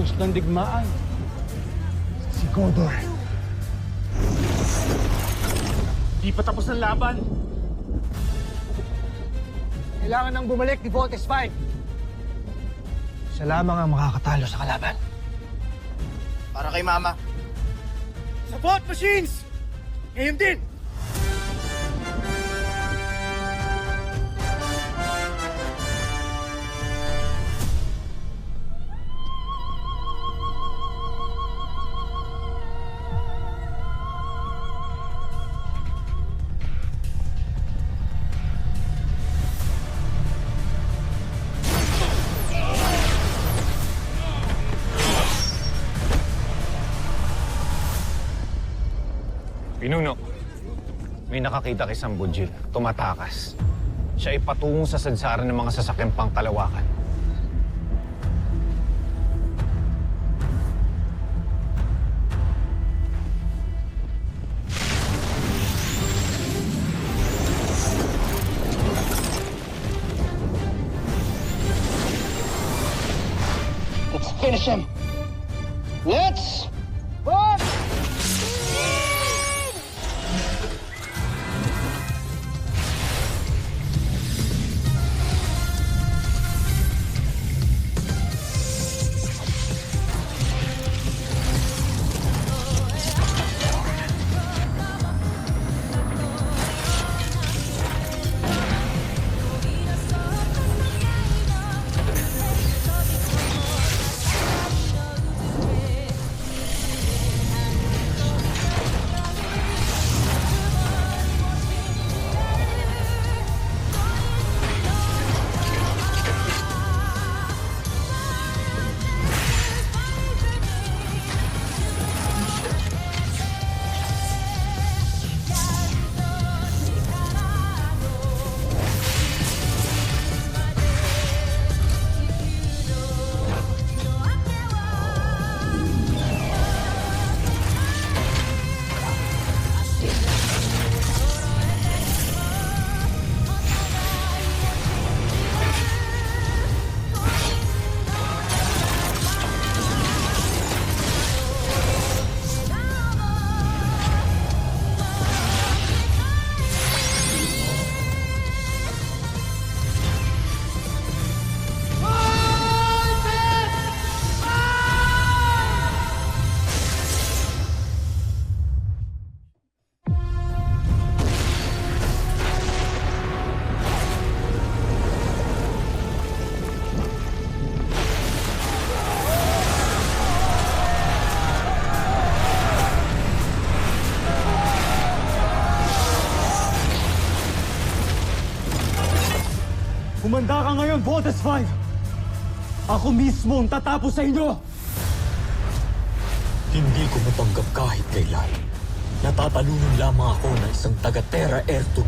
utos ng digmaan. Si Godor. Di pa tapos ang laban. Kailangan nang bumalik ni Voltes 5. Siya lamang ang makakatalo sa kalaban. Para kay Mama. Sa bot machines! Ngayon din! Pinuno, may nakakita kay Sambujil, tumatakas. Siya ay patungo sa sadsaran ng mga sasakyang pangkalawakan. Let's finish him. Let's... Run! Humanda ka ngayon, Voltes 5! Ako mismo ang tatapos sa inyo! Hindi ko matanggap kahit kailan. Natatalunan lamang ako na isang taga-Terra Air 2.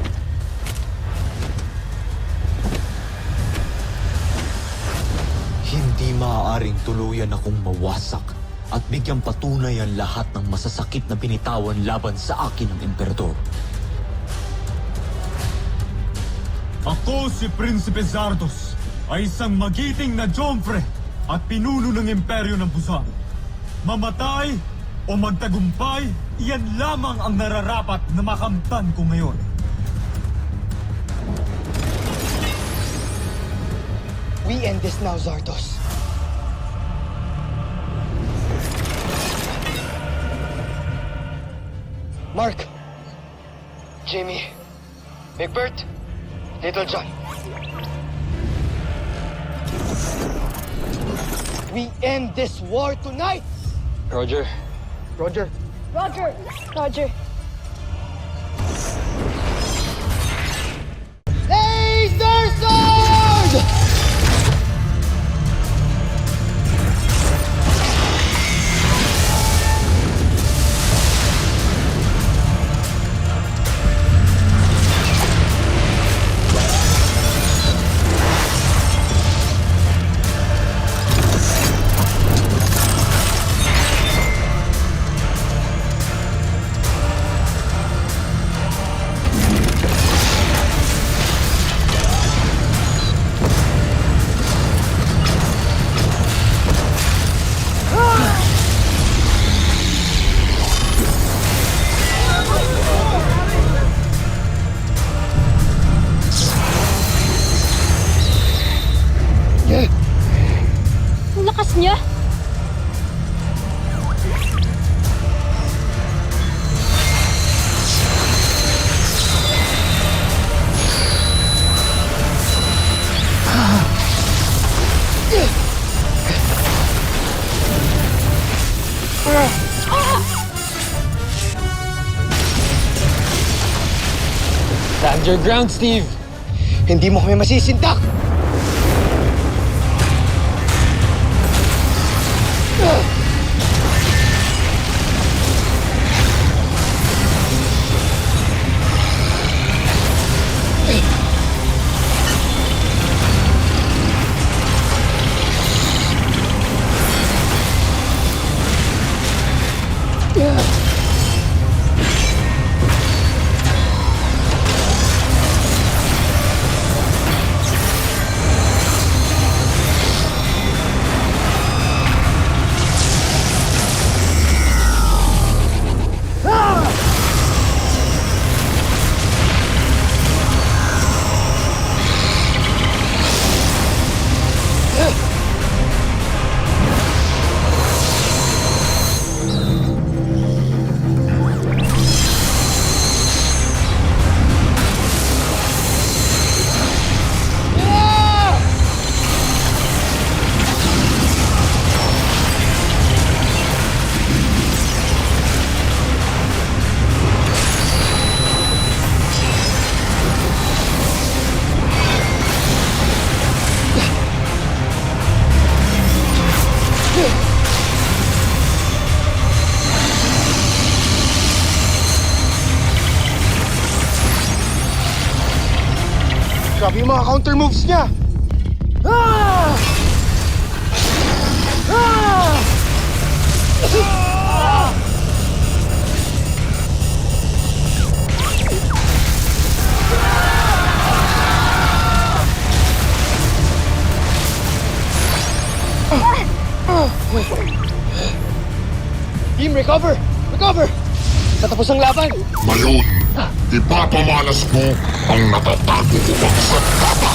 Hindi maaaring tuluyan akong mawasak at bigyang patunay ang lahat ng masasakit na binitawan laban sa akin ng Emperador. Ako si Prinsipe Zardos, ay isang magiting na Jomfre at pinuno ng Imperyo ng Busan. Mamatay o magtagumpay, iyan lamang ang nararapat na makamtan ko ngayon. We end this now, Zardos. Mark, Jamie, Big Bert, Little John. We end this war tonight! Roger. Roger. Roger! Roger! Laser Sword! Stand your ground, Steve. Hindi mo kami masisindak. Grabe yung mga counter moves niya! Ah! Ah! Team, recover! Recover! Tatapos ang laban! Ngayon, ipapamalas mo ang natatago ko pang sakata.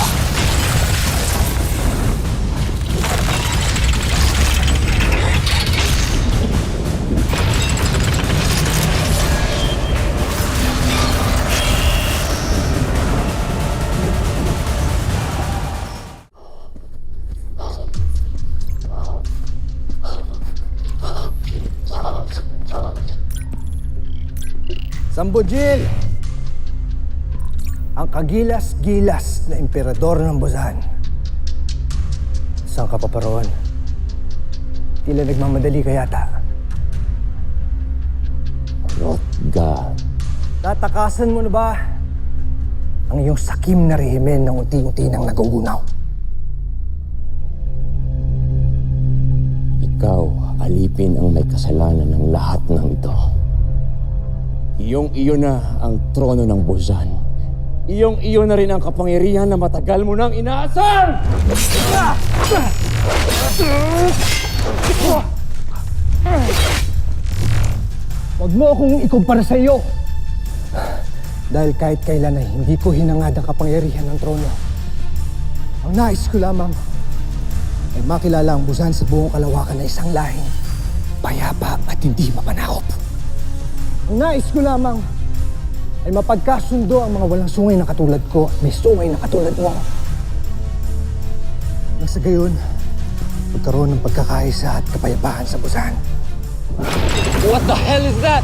Sambojil! Ang kagilas-gilas na emperador ng Buzan. Saan ka pa paroon? Tila nagmamadali ka yata. Rotgar. Tatakasan mo na ba ang iyong sakim na rehimen ng unti-unti nang nagugunaw? Ikaw, alipin ang may kasalanan ng lahat ng ito. Iyong-iyo na ang trono ng Buzan. Iyong-iyo na rin ang kapangyarihan na matagal mo nang inaasar! Huwag mo akong ikumpara sa iyo. Dahil kahit kailan ay hindi ko hinangad ang kapangyarihan ng trono. Ang nais ko lamang ay makilala ang Buzan sa buong kalawakan na isang lahing payapa at hindi mapanakop. Ang nais ko lamang ay mapagkasundo ang mga walang sungay na katulad ko at may sungay na katulad mo. Nang sa gayon, magkaroon ng pagkakaisa at kapayapaan sa Buzan. What the hell is that?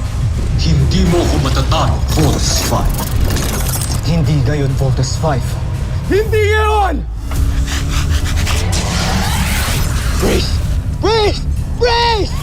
Hindi mo ko matatalo, Voltes 5. Hindi gayon, Voltes 5. Hindi ngayon! Brace! Brace! Brace!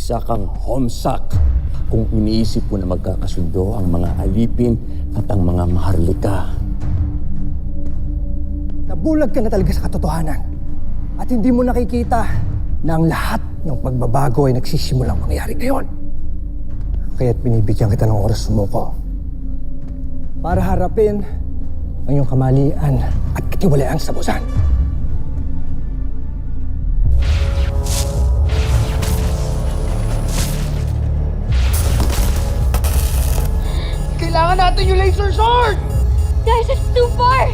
Isa kang homsak kung iniisip mo na magkakasundo ang mga alipin at ang mga maharlika. Nabulag ka na talaga sa katotohanan at hindi mo nakikita na ang lahat ng pagbabago ay nagsisimulang mangyari ngayon. Kaya't binibigyan kita ng oras sumuko para harapin ang iyong kamalian at katiwalaan sa Buzan. natin yung laser sword! Guys, it's too far!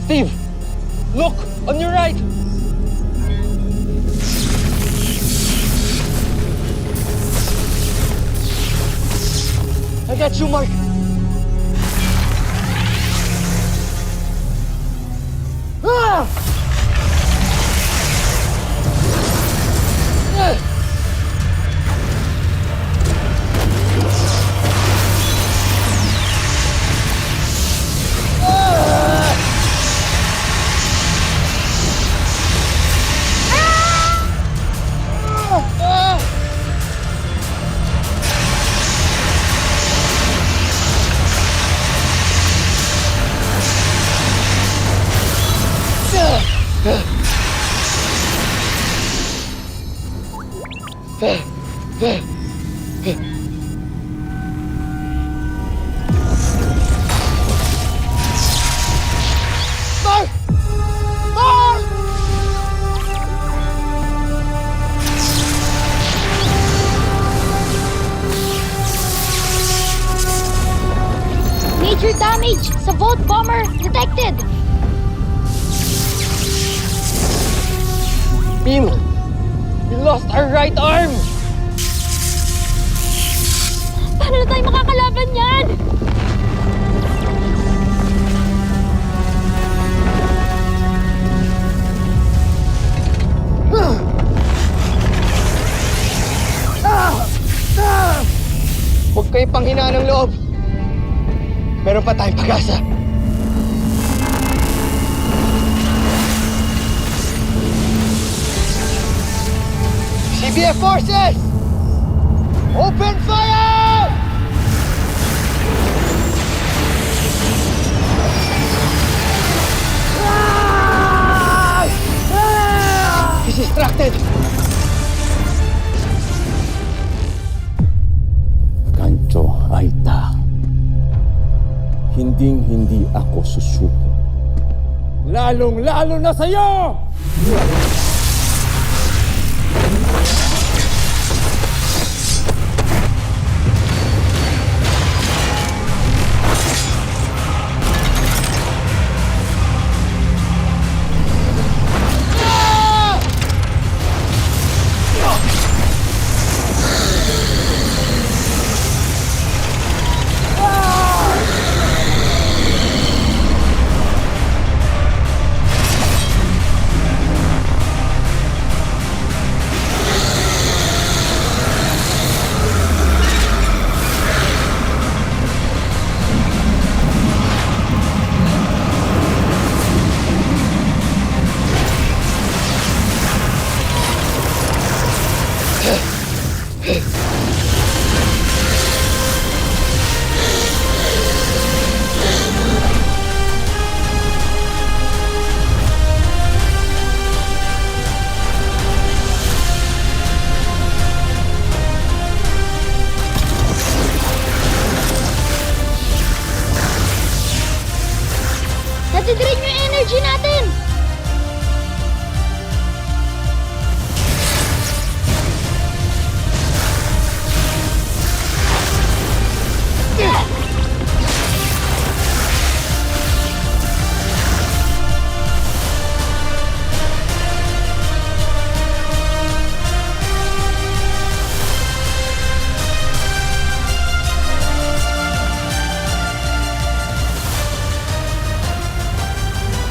Steve! Look! On your right! I got you, Mark! Ah! Ah! Mark! Mark! Major damage sa Volt Bomber detected! Beam! We lost our right arm! Paano na tayo makakalaban yan? Huwag kayo panghinaan ng loob. Meron pa tayong pag-asa. CBF forces! Open fire! He's distracted. Kancho Aita, hinding-hindi ako susuko. Lalong-lalo na sa'yo! Natidrain yung energy natin!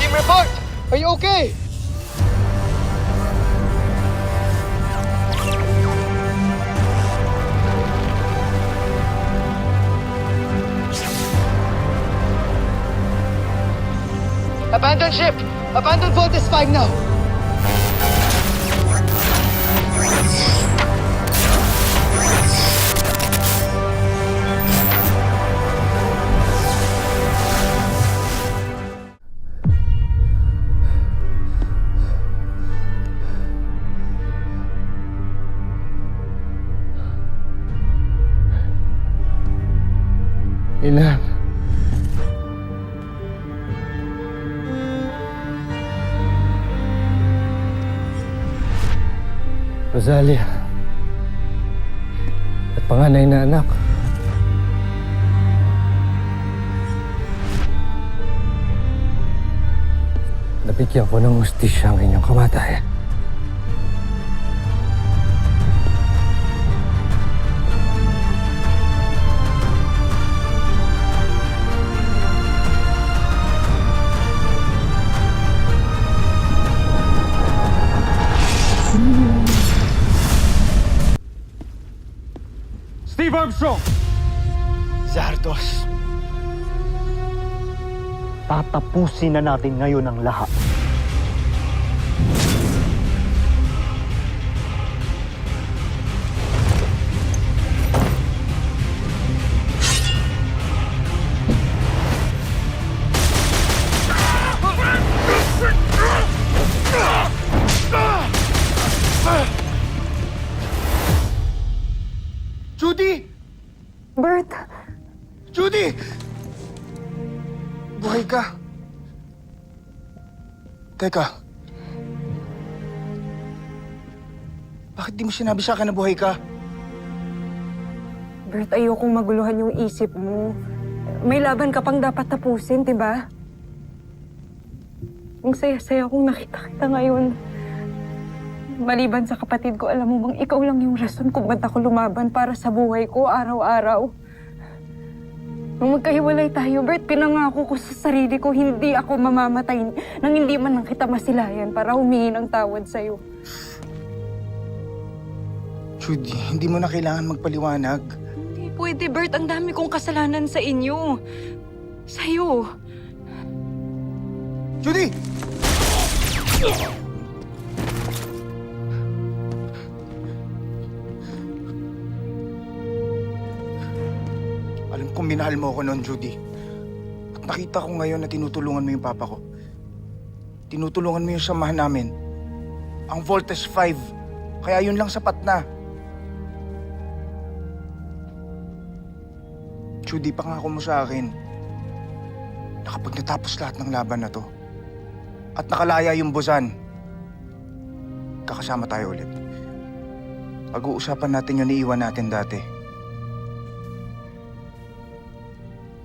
Team report! Are you okay? Abandon ship! Abandon Voltes 5 now! Ina. Rosalia. panganay na anak. Nabigyan ko ng hustisya ang inyong kamatayan. Steve Armstrong! Zardos. Tatapusin na natin ngayon ang lahat. Judy! Bert, Judy! Buhay ka. Teka. Bakit di mo sinabi sa akin na buhay ka? Bert, ayokong maguluhan yung isip mo. May laban ka pang dapat tapusin, di ba? Ang saya-saya kong nakita kita ngayon. Maliban sa kapatid ko, alam mo bang ikaw lang yung rason kung ba't ako lumaban para sa buhay ko araw-araw. Nung magkahiwalay tayo, Bert, pinangako ko sa sarili ko hindi ako mamamatay nang hindi man lang kita masilayan para humingi ng tawad sa'yo. Judy, hindi mo na kailangan magpaliwanag. Hindi pwede, Bert. Ang dami kong kasalanan sa inyo. Sa'yo. Judy! Alam kong minahal mo ako noon, Judy. At nakita ko ngayon na tinutulungan mo yung papa ko. Tinutulungan mo yung samahan namin. Ang Voltes 5. Kaya yun lang sapat na. Judy, pangako mo sa akin na kapag natapos lahat ng laban na to at nakalaya yung Busan, kakasama tayo ulit. Pag-uusapan natin yung niiwan natin dati.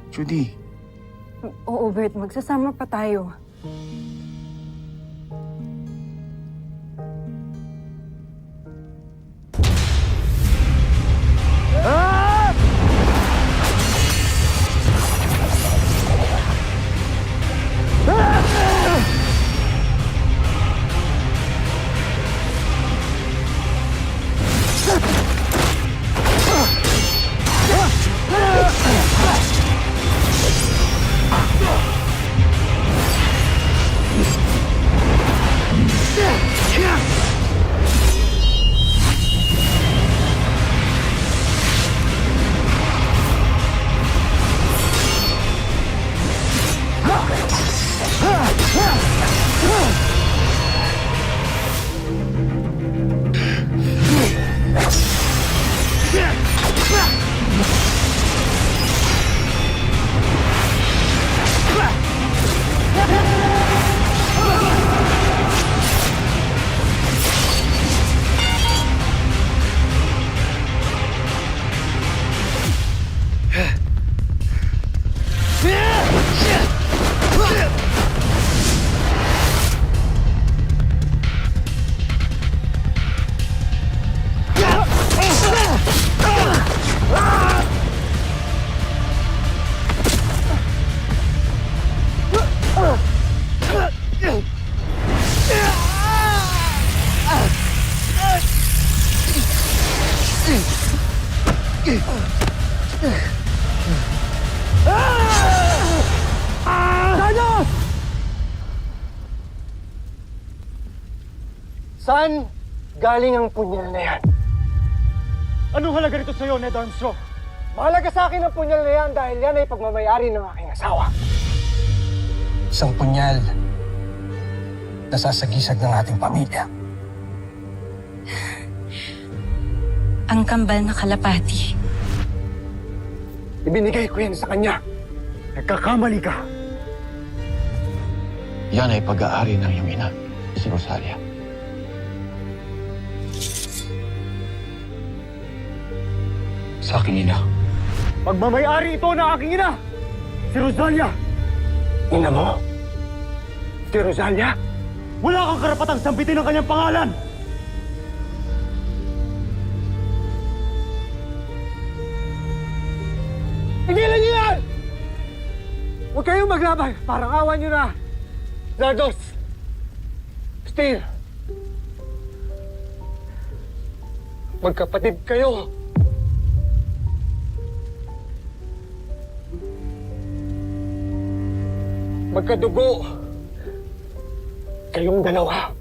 Judy. Oo, Bert. Magsasama pa tayo. Saan galing ang punyal na yan? Anong halaga nito sa'yo, Ned Armstrong? Mahalaga sa akin ang punyal na yan dahil yan ay pagmamayari ng aking asawa. Isang punyal na sasagisag ng ating pamilya. Ang kambal na kalapati. Ibinigay ko yan sa kanya. Nagkakamali ka. Yan ay pag-aari ng iyong ina, si Rosalia. sa aking ina. Pagmamayari ito ng aking ina, si Rosalia. Ina mo? Si Rosalia? Wala kang karapatang sampitin ang kanyang pangalan. Tigilan niyo yan! Huwag kayong maglaban. Parang awan niyo na. Zardos! Steel! Magkapatid kayo. Magkadugo. Kayong dalawa.